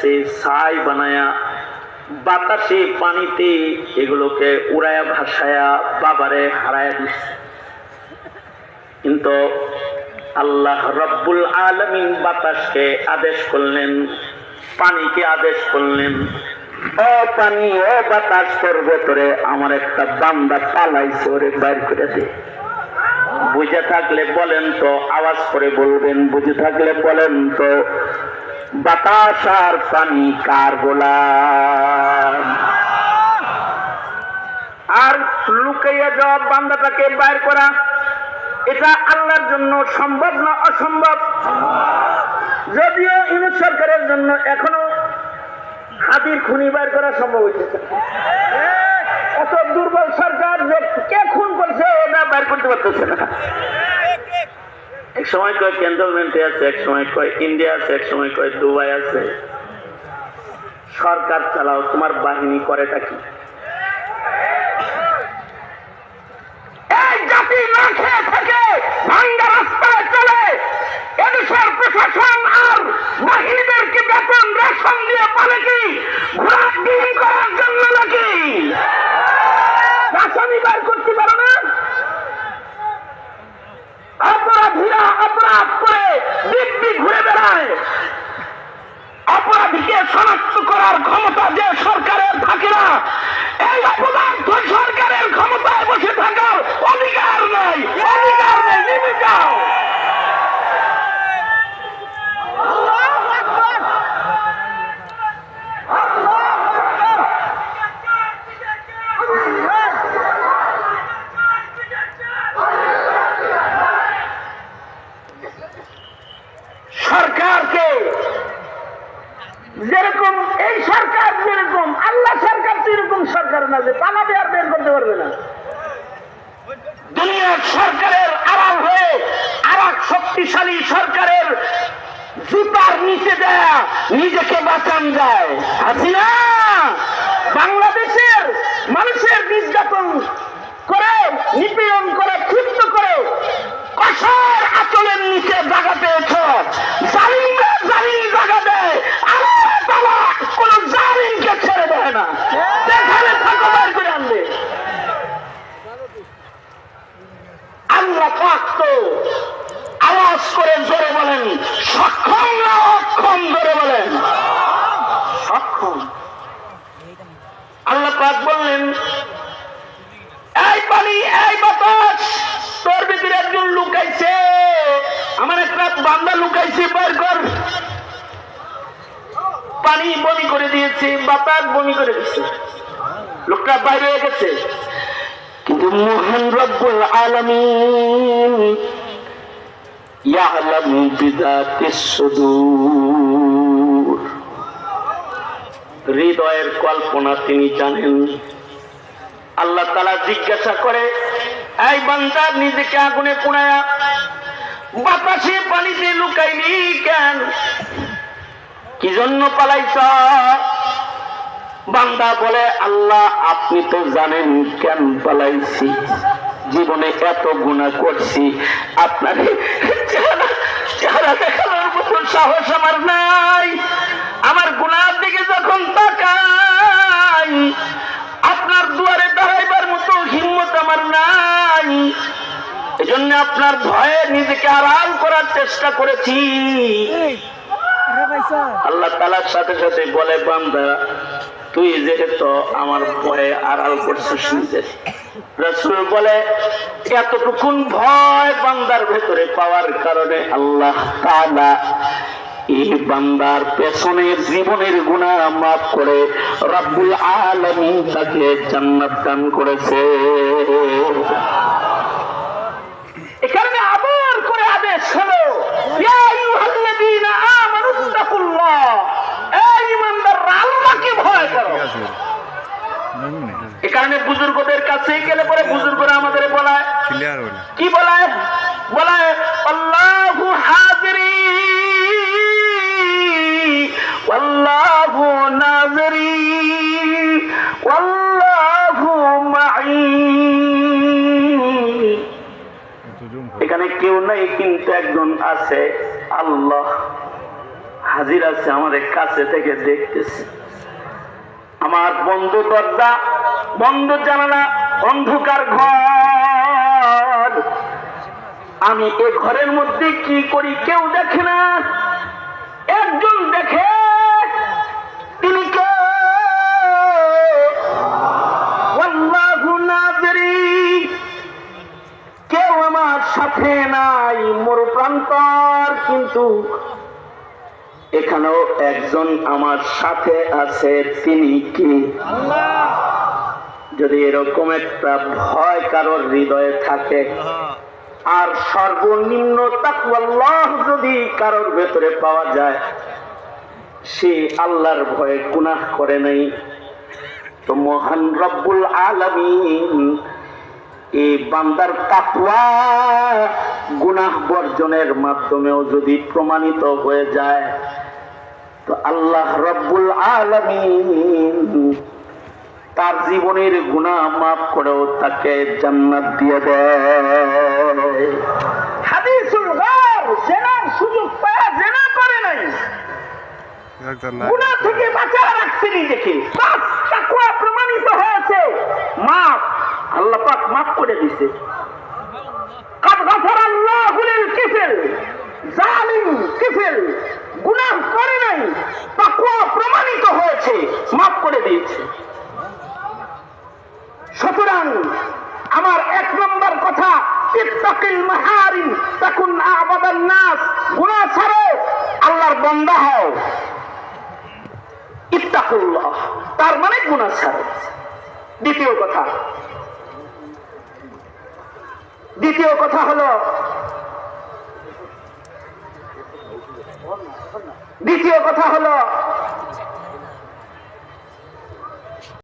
গেছে ছাই বানায়া বাতাসে পানিতে এগুলোকে উড়ায়া ভাসায়া বাবারে হারায়া দিচ্ছে। কিন্তু আল্লাহ রব্বুল আলামিন বাতাসকে আদেশ করলেন, পানিকে আদেশ করলেন, ও পানি ও বাতাস তোর ভেতরে আমার একটা বান্দা পালাইছে, ওরে বাইর করে দে। বুঝে থাকলে বলেন তো, আওয়াজ করে বলবেন, বুঝে থাকলে বলেন তো, বাতাস আর পানি কার গোলাম? আর লুকাইয়া যাওয়া বান্দাটাকে বাইর করা, এটা আল্লাহর জন্য সম্ভব না অসম্ভব? যদিও ইউনূস সরকারের জন্য এখনো হাতির খুনি বাইর করা সম্ভব হয়েছে। এত দুর্বল সরকার যে কে খুন করছে ওটা বাইর করতে পারতেছে না। এক সময় কয় ক্যান্টনমেন্টে আছে, এক সময় কয় ইন্ডিয়া আছে, এক সময় কয় দুবাই আছে। সরকার চালাও, তোমার বাহিনী করেটা কি? এই জাতি না খেয়ে থাকে, ভাঙ্গা রাস্তায় চলে, এদেশের প্রশাসন আর বাহিনীদেরকে বেতন রেশন দিয়ে পালে কি ঘোড়া ডিম করার জন্য নাকি? রাসানি বার করতে পারো না? অপরাধীরা অপরাধ করে দিব্যি ঘুরে বেড়ায়। অপরাধীকে শনাক্ত করার ক্ষমতা যে সরকারের থাকে না, এই অপদার্থ সরকারের ক্ষমতায় বসে থাকার অধিকার নাই, অধিকার নেই। নেমে যাও। সরকারকে যেরকম এই সরকার, যেরকম আল্লাহ সরকার, সেরকম সরকার না যে পালাবে আর বের করতে পারবে না। দুনিয়ার সরকারের আড়াল হয়ে আর এক শক্তিশালী সরকারের জুতার নিচে দেয়া নিজেকে বাঁচান যায়। হাসিনা বাংলাদেশের মানুষের নির্যাতন করে, নিপীড়ন করে, ক্ষিপ্ত করে কঠোর আচলের নিচে জায়গা পেয়েছ। জালিমরা জালিম জায়গা দেয়, আল্লাহ তাআলা কোন জালিমকে ছেড়ে দেয় না। যেখানে থাকো বের করে আনবে। আল্লাহ পাক তো আওয়াজ করে জোরে বলেন, সক্ষম না অক্ষম? জোরে বলেন সক্ষম। আল্লাহ পাক বললেন, এই পানি, এই বাতাস, তোর ভিতরে একজন লুকাইছে, আমার একটা বান্দা লুকাইছে, বের কর। পানি বমি করে দিয়েছে, বাতাস বমি করে দিচ্ছে, লোকটা বাইরে হয়ে গেছে। কিন্তু মহান রব্বুল আলামিন ইয়ালামু বিযাতিস সুদূর, হৃদয়ের কল্পনা তিনি জানেন। আল্লাহ তাআলা জিজ্ঞাসা করে, এই বান্দা নিজেকে আগুনে পুড়ায়া বাতাসে পানিতে লুকাইলি কেন? কি জন্য পালাইছ? বান্দা বলে, আল্লাহ আপনি তো জানেন কেন পালাইছি। জীবনে এত গুনাহ করছি, আপনার চেহারা দেখানোর মতো সাহস আমার নাই। আমার গুনাহের দিকে যখন তাকাই, আপনার দুয়ারে দাঁড়াইবার মতো হিম্মত আমার নাই। এজন্য আপনার ভয়ে নিজেকে আড়াল করার চেষ্টা করেছি। আল্লাহ তাআলার সাথে সাথে বলে, বান্দা তুই যেহেতু আমার ভয়ে আড়াল করছিস নিজে। রাসূল বলে, এতটুকুন ভয় বান্দার ভেতরে পাওয়ার কারণে আল্লাহ তাআলা এই বান্দার পেছনের জীবনের গুনাহ মাফ করে রব্বুল আলামিন তাকে জান্নাত দান করেছে। এখানে আবার করে আদেশ হলো, ইয়া আইয়ুহাল্লাযীনা আমানুত্তাকুল্লাহ, এই ঈমানদাররা আল্লাহকে ভয় করো। এই কারণে বুজুর্গদের কাছে গেলে পরে বুজুর্গরা আমাদের বলায়, কি বলায়? বলায় আল্লাহু হাজিরি ওয়াল্লাহু নাযিরি ওয়াল্লাহু মাঈ। এখানে কেউ নাই, কিন্তু একজন আছে, আল্লাহ। হাজির আছে, আমাদের কাছে থেকে দেখতেছে। আমার বন্ধ দরজা, বন্ধ জানালা, অন্ধকার ঘর, আমি এ ঘরের মধ্যে কি করি কেউ দেখে না। একজন দেখে, তিনি কে? আল্লাহু নাযিরি। কেউ আমার সাথে নাই, মরু প্রান্তর, কিন্তু এখানেও একজন আমার সাথে আছে। তিনি কি? যদি এরকম একটা ভয় কারোর হৃদয়ে থাকে, আর সর্বনিম্ন তাকওয়াল্লাহ যদি কারোর ভেতরে পাওয়া যায়, সে আল্লাহর ভয়ে গুনাহ করে নাই, তো মহান রব্বুল আলামিন এই বান্দার তাকওয়া গুনাহ বর্জনের মাধ্যমেও যদি প্রমাণিত হয়ে যায়, তো আল্লাহ রব্বুল আলামিন তার জীবনের গুনাহ মাফ করেও তাকে জান্নাত দিয়ে দেয়। হাদিসুল গার, জেনার সুযোগ পায় জেনা করে নাই, গুনাহ থেকে বাঁচা রাখছে নিজেকে, বাস তাকওয়া প্রমাণিত হয়েছে, মাফ, আল্লাহ পাক মাফ করে দিয়েছে। কাদ গাফারাল্লাহু লিল কিফল, জালিম কিফল গুনাহ করে নাই, তাকওয়া প্রমাণিত হয়েছে, মাফ করে দিয়েছে। সুতরাং আমার এক নম্বর কথা, ইত্তাকিল মাহারিম তাকুন আ'বাদান নাস, গুনাহ ছাড়ো, আল্লাহর বান্দা হও। ইত্তাকুল্লাহ, তার মানে গুনাহ ছাড়ো। দ্বিতীয় কথা হলো, দ্বিতীয় কথা হলো